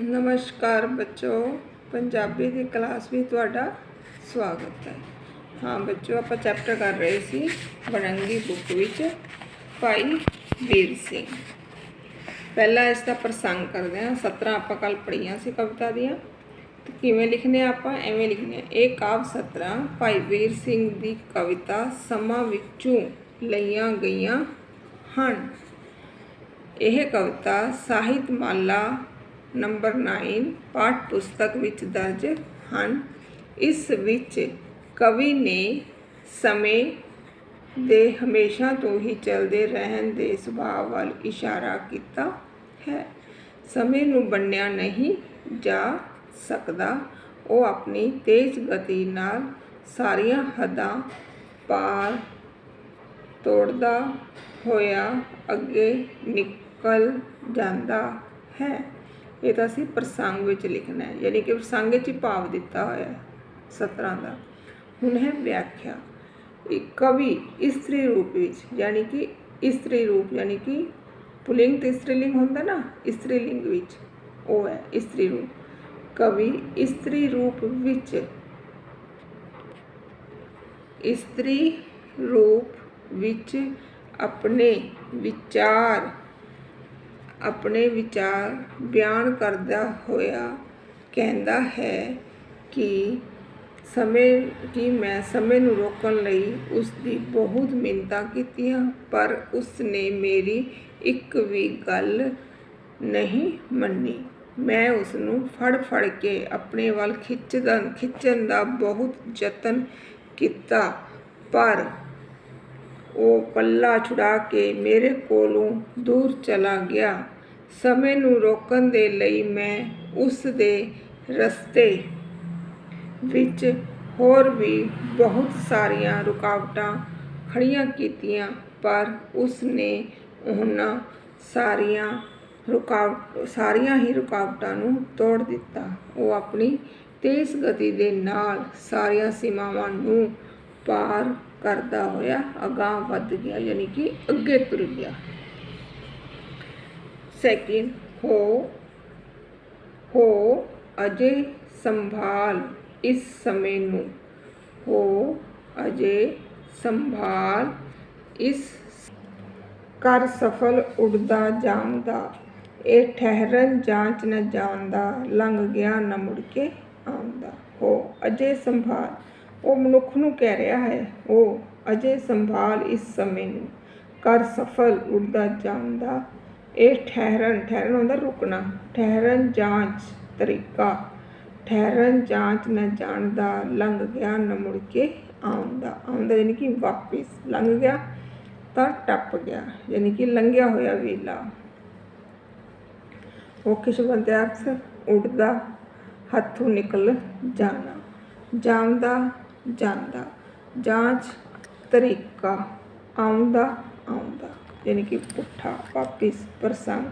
नमस्कार बच्चों, पंजाबी की क्लास में तुहाडा स्वागत है। हाँ बच्चों, आप चैप्टर कर रहे सी वड़ंगी बुक विच भाई वीर सिंह। पहला इसका प्रसंग करते हैं। 17 आप कल पढ़िया सी कविता दियाँ तो किवें लिखने आप एवें लिखने। एक काव्य 17 भाई वीर सिंह की कविता समां विचों लईआं गईआं हन। यह कविता ਸਾਹਿਤ ਮਾਲਾ नंबर 9 पाठ पुस्तक विच दर्ज हैं। इस विच कवि ने समय दे हमेशा तो ही चलते रहन दे सुभाव वाल इशारा किया है। समय नूं बन्निया नहीं जा सकता, वो अपनी तेज गति नाल सारियां हदां पार तोड़दा होया अगे निकल जाता है। ये तो असी प्रसंग विच लिखना है, यानी कि प्रसंग च भाव दिता होया 17 का। हुण है व्याख्या। कवि इस्त्री रूप विच, यानी कि इस्त्री रूप यानी कि पुलिंग तो स्त्रीलिंग होंदा ना, स्त्रीलिंग विच वो है इस्त्री रूप। कवि इस्त्री रूप विच इस्त्री रूप विच अपने विचार बयान करदा होया कहंदा है कि मैं समय नूं रोकण लई उसकी बहुत मिन्नतां कीतियां, पर उसने मेरी एक भी गल नहीं मन्नी। मैं उसनूं फड़ के अपने वाल खिच्चण दा बहुत यतन कीता, पर वो पल्ला छुड़ा के मेरे कोलों दूर चला गया। समय नूं रोकण दे लई मैं उस दे रस्ते विच होर भी बहुत सारियां रुकावटां खड़ियां कीतियां, पर उसने उन्हां सारियां ही रुकावटां नूं तोड़ दिता। वो अपनी तेज गति दे नाल सारियां सीमावां नूं पार करदा होया अगां वध गया, यानी कि अगे तुर गया। सेकंड, हो अजे संभाल इस समय नूं। हो अजे संभाल इस कर सफल उड़दा जामदा, ए ठहरन जांच न जानदा, लंघ गया न मुड़ के आउंदा। हो अजे संभाल, वो मनुख नूं कह रहा है। वो अजे संभाल इस समय नूं, कर सफल उड़दा जामदा, ए ठहरन होंदा रुकना, ठहरन जांच तरीका, ठहरन जांच न जानदा, लंघ गया न मुड़ के आउंदा। यानी कि वापिस लंघ गया तो टप गया, यानी कि लंघिया होया वेला। औखे शब्दां दे अर्थ उड़दा, हथों निकल जाना, जामदा जांदा, जांच तरीका, आउंदा यानी कि पुट्ठा वापिस प्रसंग।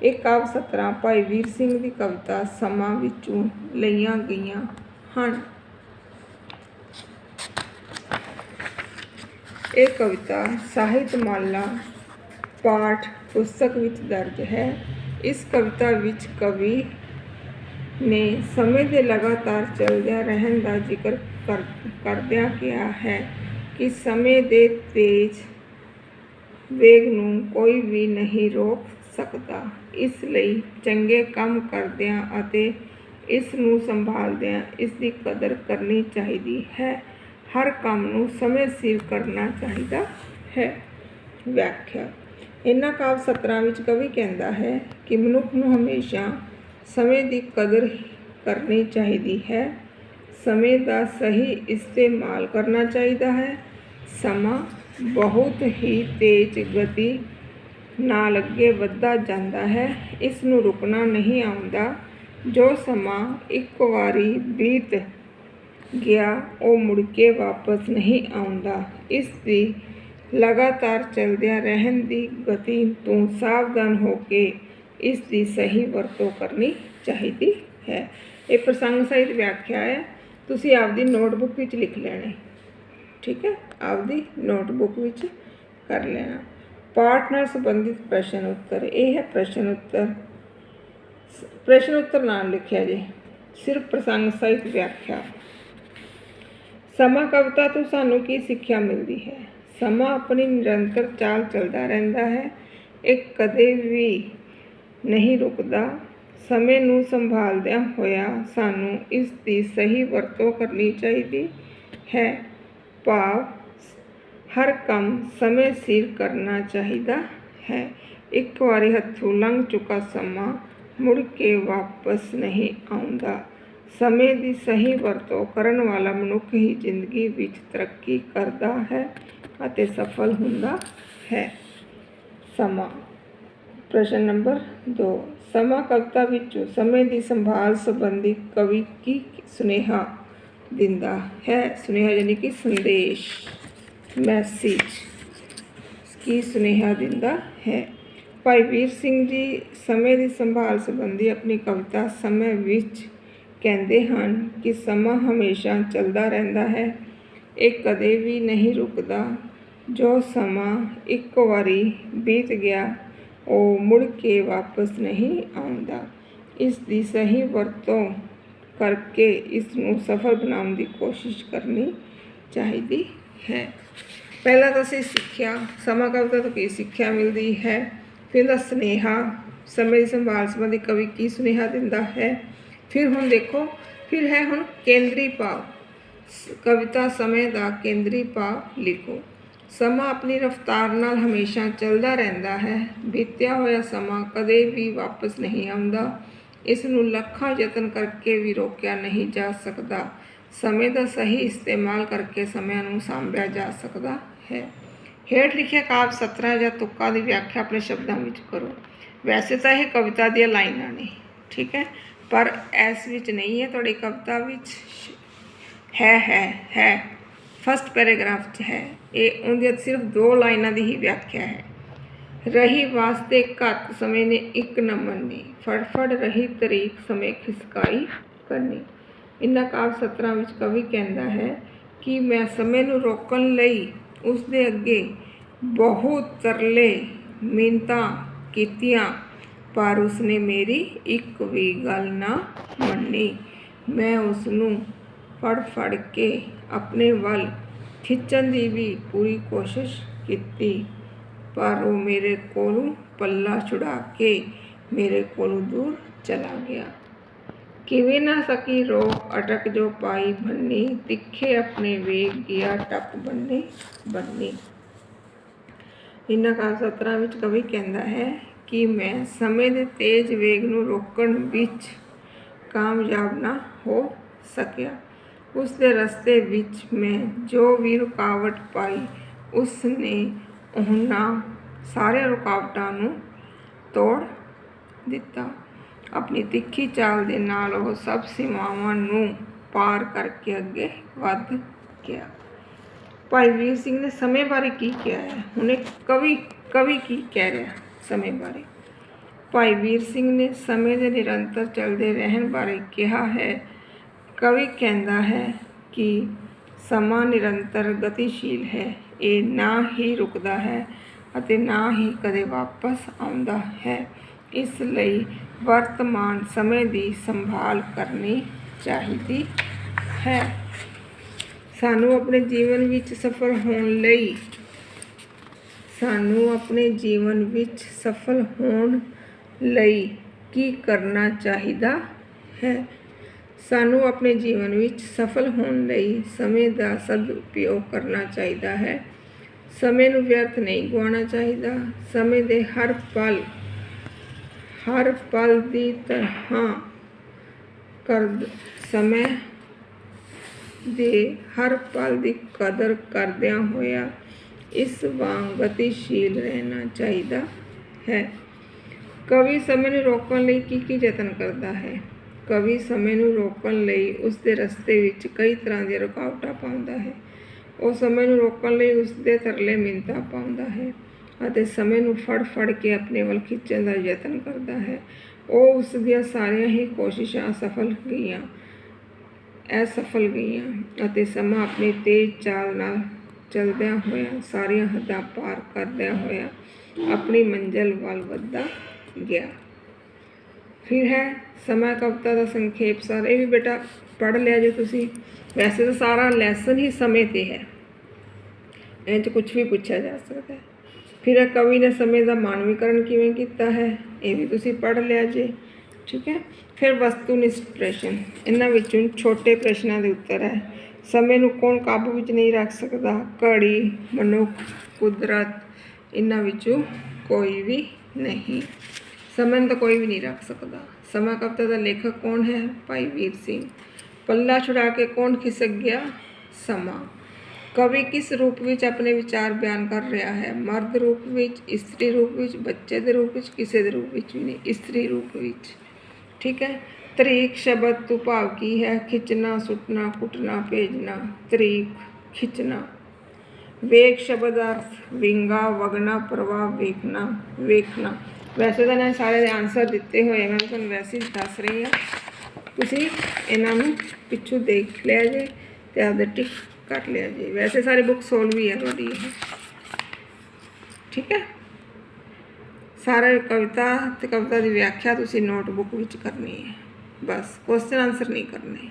एक काव्य 17 भाई वीर सिंह की कविता समां विचों लईआं गईआं हन। एक कविता ਸਾਹਿਤ ਮਾਲਾ पाठ पुस्तक विच दर्ज है। इस कविता विच कवि ने समय के लगातार चलद्या रहन का जिक्र करद्या कहा है कि समय के तेज वेग नूं कोई भी नहीं रोक सकता। इसलिए चंगे काम करद्या अते इस नूं संभालद्या इसकी कदर करनी चाहिदी है। हर काम नूं समय सिर करना चाहिदा है। व्याख्या। इन्हां काव्य 17 विच कवि कहता है कि मनुख नूं हमेशा समय की कदर करनी चाहिदी है। समय का सही इस्तेमाल करना चाहिदा है। समा बहुत ही तेज गति नाल अगे वधदा जांदा है, इस नूं रुकना नहीं आउंदा। जो समा एक वारी बीत गया वो मुड़ के वापस नहीं आउंदा। इसकी लगातार चलद्या रहन की गति तो सावधान होके इसकी सही वरतों करनी चाहिदी है। ये प्रसंग सहित व्याख्या है, तुसीं आपदी नोटबुक विच लिख लेना, ठीक है, आपदी नोटबुक विच कर लेना। पाठ नाल संबंधित प्रश्न उत्तर, यह है प्रश्न उत्तर प्रश्न उत्तर नाल लिखिया जी। सिर्फ प्रसंग सहित व्याख्या। समा कविता तो सानू की सिक्ख्या मिलती है। समा अपनी निरंतर चाल चलता रहता है, एक कदे भी नहीं रुकता। समय नूं संभालदियां होया सानू इस दी सही वरतों करनी चाहिए है। भाव हर काम समय सिर करना चाहिए है। एक बारी हथों लंघ चुका समा मुड़ के वापस नहीं आउंदा। समय की सही वरतों करन वाला मनुख ही जिंदगी विच तरक्की करता है अते सफल हुंदा है। समा। प्रश्न नंबर 2। समा कविता विचों समय की संभाल संबंधी कवि की सुनेहा दिंदा है। सुनेहा यानी कि संदेश, मैसेज की सुनेहा दिंदा है। भाई वीर सिंह जी समय की संभाल संबंधी अपनी कविता समय विच कहते हैं कि समा हमेशा चलता रहता है, एक कदे भी नहीं रुकता। जो समा एक बारी बीत गया वो मुड़ के वापस नहीं आउंदा। इस दी सही वरतों करके इसनूं सफल बनाने की कोशिश करनी चाहिए है। पहला तो असीं सिक्ख्या समा कविता तो की सिक्ख्या मिलती है। फिर सुनेहा समय की संभाल संबंधी कवि की सुनेहा दिंदा है। फिर हुण देखो फिर है हुण केंद्री भाव। कविता समय का केंद्री भाव लिखो। समा अपनी रफ्तार नाल हमेशा चलता रहता है, बीत्या होया समा कदे भी वापस नहीं आउंदा। इसनूं लखां यतन करके भी रोकिया नहीं जा सकता। समय का सही इस्तेमाल करके समय नूं सांभिया जा सकता है। हेठ लिखिया काव्य सतरां या तुक्कां की व्याख्या अपने शब्दों में करो। वैसे तो यह कविता दी लाइनां ने, ठीक है, पर इस विच नहीं है, थोड़ी कविता विच है फस्ट पैराग्राफ च है। ये उनकी सिर्फ 2 लाइनां की ही व्याख्या है। रही वास्ते घत समय ने एक न मन्नी, फड़फड़ रही तरीक समय खिसकाई करनी। इन्हां काव्य सतरां विच कवि कहता है कि मैं समय नूं रोकण लई उसदे अगे बहुत तरले मिन्नतां कीतियां पर उसने मेरी एक भी गल ना मन्नी। मैं उसनूं फड़ के अपने वल खिंचण की भी पूरी कोशिश की पर वो मेरे कोलों पल्ला छुड़ा के मेरे कोलों दूर चला गया। किवे ना सकी रोक अटक जो पाई भन्नी, तिखे अपने वेग गया टप बन्ने बन्नी। इन्हां काव्य सतरां विच कवि कहता है कि मैं समय के तेज वेग नूं रोकण विच कामयाब ना हो सकिया। उसके रस्ते विच मैं जो भी रुकावट पाई उसने उन्हां सारे रुकावटां नूं तोड़ दिता। अपनी तिखी चाल दे नाल वो सब सीमावां नूं पार करके अगे वध गया। भाई वीर सिंह ने समय बारे की कहा है। हुणे कवि की कह रहा समय बारे। भाई वीर सिंह ने समय के निरंतर चलते रहन बारे कहा है। कवि कहता है कि समा निरंतर गतिशील है, ये ना ही रुकता है अते ना ही कदे वापस आउंदा है। इसलिए वर्तमान समय की संभाल करनी चाहिए है। सानू अपने जीवन विच सफल होने लई की करना चाहिए है। सानू अपने जीवन विच सफल होने लई समय का सदुपयोग करना चाहिए है। समय नूं व्यर्थ नहीं गवाउणा चाहिए। समय के हर पल की तरह समय दे हर पल की कदर करदियां होया इस वांग गतिशील रहना चाहिए है। कवि समय नूं रोकण लई की यतन करता है। कवि समय नूं रोकण लई उसके रस्ते विच कई तरह दी रुकावटां पाउंदा है। वो समय नूं रोकण लई उसदे तरले मिन्नतां पाउंदा है अते समय नूं फड़ के अपने वल खिंचण दा यतन करता है। वो उस दियां सारियां ही कोशिशां असफल गईयां अते समा अपनी तेज चाल नाल चलदियां होया सारियां हद्दां पार करदियां होया अपनी मंजिल वल वधदा गया। फिर है समा कविता का संखेप सार, ये भी बेटा पढ़ लिया जो तुसी। वैसे तो सारा लैसन ही समय ते है, इन्हें तो कुछ भी पूछा जा सकता है। फिर है कवि ने समय का मानवीकरण किवें कीता है, ये भी तुसी पढ़ लिया जे, ठीक है। फिर वस्तुनिष्ठ प्रश्न, इन्हां विचों छोटे प्रश्नों के उत्तर है। समय नूं कौन काबू विच नहीं रख सकता, घड़ी, मनुख, कुदरत, इन्हां विचों कोई भी नहीं। समय तो कोई भी नहीं रख सकता। समा कविता का लेखक कौन है, भाई वीर सिंह। पल्ला छुड़ा के कौन खिसक गया, समा। कवि किस रूप विच अपने विचार बयान कर रहा है, मर्द रूप विच, इस्त्री रूप विच, बच्चे के रूप विच, किसी के रूप विच भी नहीं, इस्त्री रूप विच, ठीक है। तरीक शब्द तो भाव की है, खिंचना, सुटना, कुटना, भेजना, तरीक खिंचना। वेग शब्द अर्थ विंगा, वगना, प्रवाह, वेखना, वेखना। वैसे तो इन्हें सारे आंसर दिते हुए मैं तुहानूं वैसे ही दस रही हाँ, तुसीं इन्हां नूं पिछों देख लिया जे ते आपदे टिक कर लिया जे। वैसे सारी बुक सोल्व ही है तुहाडी ये, ठीक है। सारे कविता ते कविता की व्याख्या तुसीं नोटबुक विच करनी है, बस क्वेश्चन आंसर नहीं करने।